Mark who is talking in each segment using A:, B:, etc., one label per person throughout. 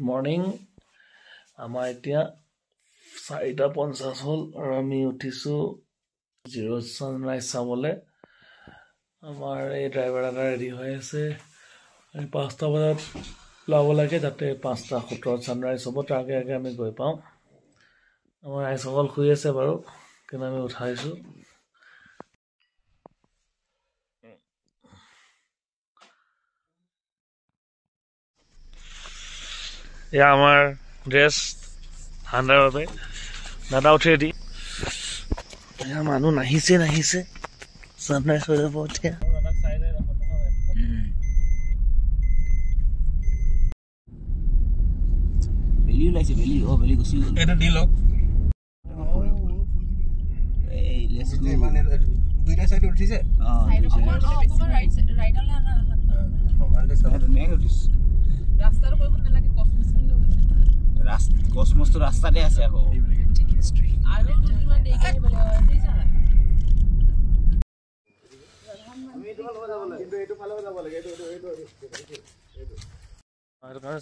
A: Morning আমাৰ এতিয়া 4:50 হ'ল আৰু আমি উঠিছোঁ জিৰ' ছানৰাইজ চাবলৈ। আমাৰ এই ড্ৰাইভাৰ এটা ৰেডি হৈ আছে, আমি 5টা বজাত ওলাব লাগে, যাতে 5:17 ছানৰাইজ হ'ব, তাৰ আগে আগে আমি গৈ পাওঁ। আমাৰ আইসকল শুই আছে বাৰু, কিন্তু আমি উঠাইছোঁ। এয়া আমাৰ ড্ৰেছ ঠাণ্ডাৰ বাবে দাদা উঠি ৰেডি। এয়া মানুহ নাহিছে ছানৰাইজ হৈ যাব এতিয়া।
B: বেলি ওলাইছে, বেলি গুচি গ'ল।
A: এইটো দি লওক। দুইটা চাইড উঠিছে।
B: কসমছটো ৰাস্তাতে আছে আকৌ।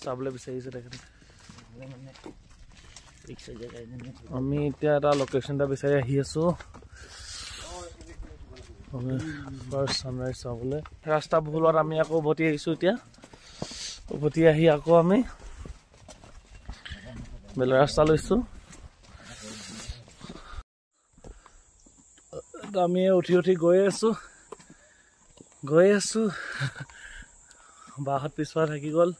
A: চাবলৈ বিচাৰিছে তেখেতে। আমি এতিয়া এটা লোকেশ্যন এটা বিচাৰি আহি আছো ফাৰ্ষ্ট ছানৰাইজ চাবলৈ। ৰাস্তা ভুলত আমি আকৌ উভতি আহিছো। এতিয়া উভতি আহি আকৌ আমি বেলেগ ৰাস্তা লৈছো। আমি উঠি গৈ আছো বাহঁত পিছুৱা থাকি গ'ল।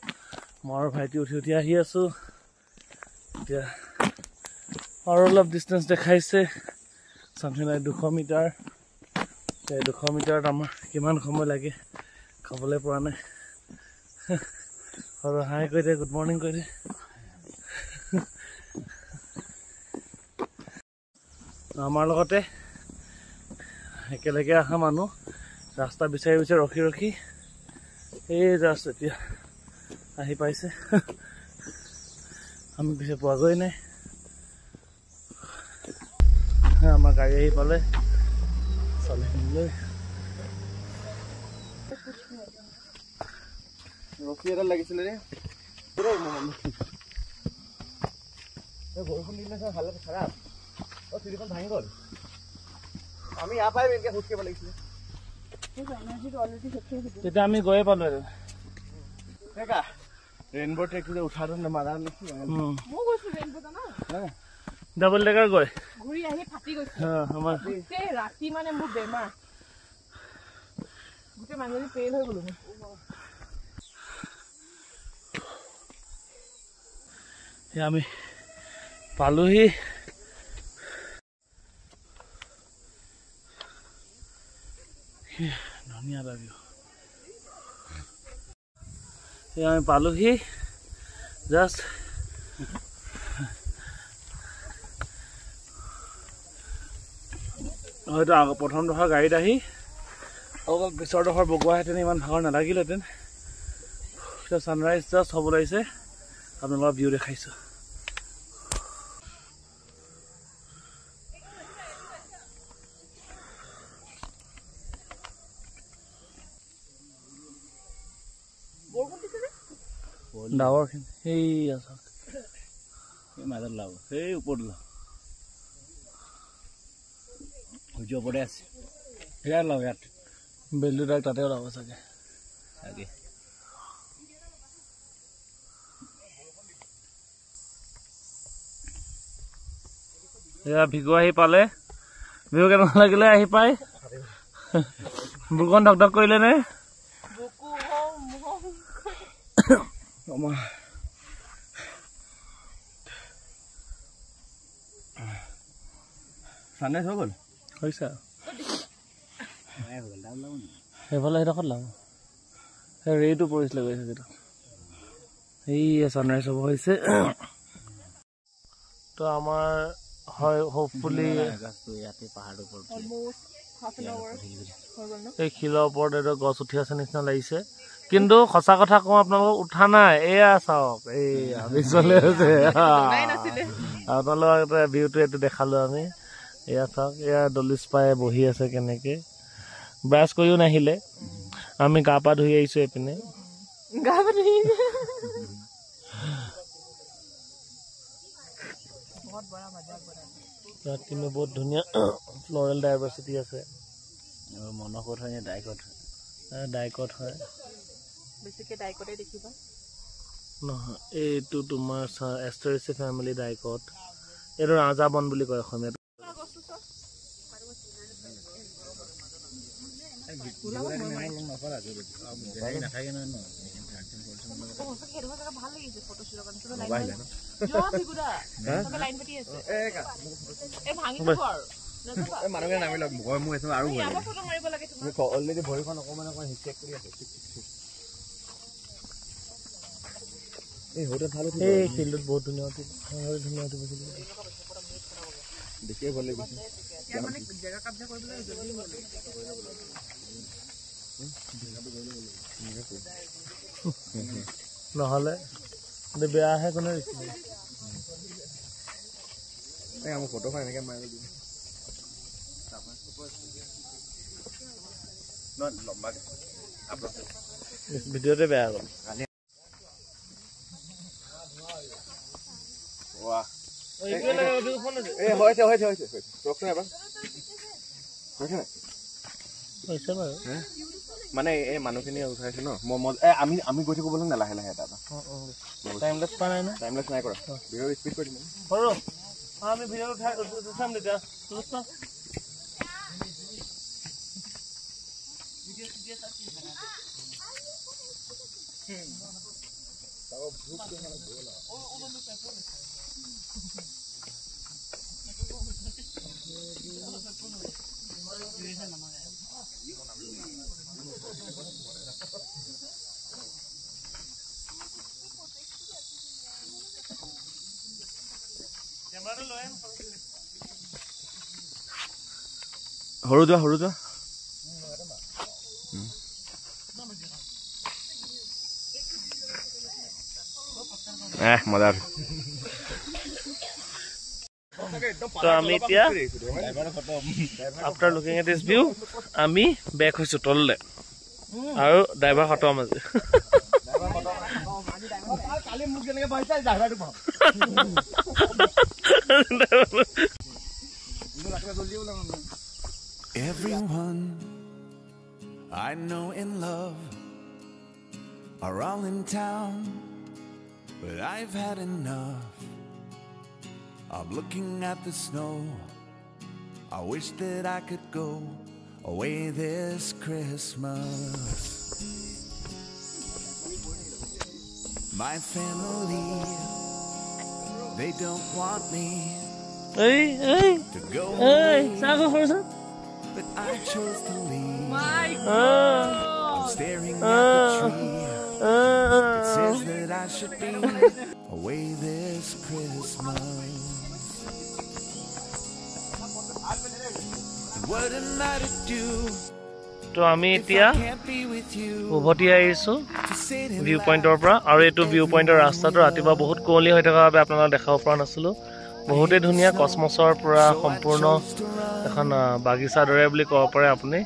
A: মই আৰু ভাইটি উঠি আহি আছো। এতিয়া আৰু অলপ ডিষ্টেঞ্চ দেখাইছে, চামথিং লাইক 200 মিটাৰ। 200 মিটাৰত আমাৰ কিমান সময় লাগে খাবলৈ পৰা নাই। আৰু হাই কৈ দে, গুড মৰ্ণিং কৈ দে। আমাৰ লগতে একেলগে অহা মানুহ ৰাস্তা বিচাৰি ৰখি এই জাষ্ট এতিয়া আহি পাইছে। আমি পিছে পোৱাগৈ নাই। আমাৰ গাড়ী আহি পালে ছোৱালীখিনিলৈ। ৰখি এটা লাগিছিলে ৰে, বৰষুণ দিলে ভাল খাৰাপ। চিৰিখন ভাঙি গ'ল। আমি ইয়াৰ পৰাই এনেকৈ খোজ কাঢ়িব লাগিছিলে। তেতিয়া আমি গৈয়ে পালো। ৰেইনবো ট্ৰেকটো যে উঠাটো মাৰা ডাবল ডেকাৰ গৈ ঘূৰি আহি ফাটি গৈছে। আমাৰ ৰাতি মানে মোৰ বেমাৰ, গোটেই মানুহজনী পেইল হৈ গ'লো। আমি পালোহি। ধুনীয়া লাগিব। আমি পালোহি জাষ্ট। হয়তো প্ৰথম ডোখৰ গাড়ীত আহি অকল পিছৰ ডোখৰ বগোৱাহেঁতেন ইমান ভাগৰ নালাগিলেহেঁতেন। ছানৰাইজ জাষ্ট হ'ব লাগিছে, আপোনালোকৰ ভিউ দেখাইছো। ডাৱৰখিনি সেই মাজত ওলাব, সেই ওপৰত ওলাব, সূৰ্য ওপৰতে আছে। ইয়াত ওলাব, ইয়াত বেলিটো ডাইৰেক্ট তাতে ওলাব চাগে। এয়া ভিগু আহি পালে। ভিগু কেনেকুৱা লাগিলে আহি পাই? বুকুখন ধক কৰিলে নে? ছানৰাইজ হৈ গ'ল হৈছে। সেইফালে সেইডোখৰত লাভ সেই ৰেটো পৰিছিলে গৈছে যেটা। এই ছানৰাইজ হ'ব হৈছে। তো আমাৰ হয় হোপফুলি এই শিলৰ ওপৰত এইটো গছ উঠি আছে নিচিনা লাগিছে, কিন্তু সঁচা কথা কওঁ আপোনালোকক উঠা নাই। এয়া চাওক, এইয়া পিছলে আছে। আপোনালোকক ভিউটো এইটো দেখালো আমি। এয়া চাওক, এয়া দলিচ পাই বহি আছে কেনেকে। ব্ৰাছ কৰিও নাহিলে, আমি গা পা ধুই আহিছো এইপিনে। টিমে বহুত ধুনীয়া ফ্লোৰেল ডাইভাৰ্চিটি আছে
B: মনকট হয় নে ডাইকট
A: ডাইকট হয়
C: বেছিকে ডাইকটে দেখিবা
A: নহয় এইটো তোমাৰ এষ্টৰেচি ফ্যামিলি ডাইকট এইটো ৰাজাবন বুলি কয় অসমীয়াত
D: মানুহে নামি লওক ভয় মোৰ এইটো আৰু ভয় মোক অলৰেডি ভৰিখন অকমান অকমান হিচেক কৰি আছে এই হোটেল ভাল আছে
A: এই ফিল্ডত বহুত ধুনীয়া ধুনীয়া
D: দেখিয়ে ভাল লাগিছে
C: মানে জায়গা কব্জা কৰিবলৈ জলদি
A: নহলে বেয়া আহে কোনে
D: আমার ফটো হয় এনেকে মারি দিই না লম্বা আপলোড
A: ভিডিওতে বেয়া গল
D: ওয়াহ এই হয়েছে রকনা এবার হয়েছে না
A: হয়েছে বাৰু
D: হ্যাঁ মানে এই মানুহখিনি উঠাইছে ন আমি আমি গৈ থাকো বলং না লাহে লাহে এটা
A: টাইমলেস পা নাই না
D: টাইমলেস নাই কৰা ভিডিও স্পিড কৰি দিম
A: হৰো আমি ভিডিও উঠাম দিতা দোস্ত
D: হৰু যোৱা মজাৰ
A: তো আমি এতিয়া after looking at this view আমি বেক হৈছো তললে আৰু ড্ৰাইভাৰ খতম আজি
D: কালি মুখ কেনেকে পাইছা ড্ৰাইভাৰটো পাম
E: Everyone I know in love are all in town, but I've had enough of looking at the snow. I wish that I could go away this Christmas. My family, they don't want me to go away, but I chose to leave. I'm staring at the tree. It says that I should be away this Christmas. What am I to do
A: তো আমি
E: if
A: এতিয়া
E: I can't be with you?
A: উভতি আহিছো
E: To sit in
A: view পইণ্টৰ পৰা আৰু এইটো view পইণ্টৰ ৰাস্তাটো ৰাতিপুৱা বহুত কুঁৱলী হৈ থকাৰ বাবে আপোনালোকক দেখাব পৰা নাছিলো বহুতে ধুনীয়া কসমছৰ পৰা সম্পূৰ্ণ এখন বাগিচাৰ দৰে বুলি ক'ব পাৰে আপুনি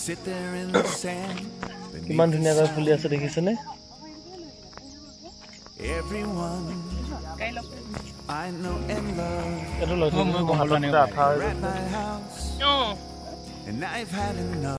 E: sit there in the sand.
A: কিমান ধুনীয়াকৈ ফুলি আছে দেখিছেনে
E: Everyone I know and love
A: এইটো লৈ থৈ দিছো হাততে আঠা হৈ
E: at my house, and I've had enough.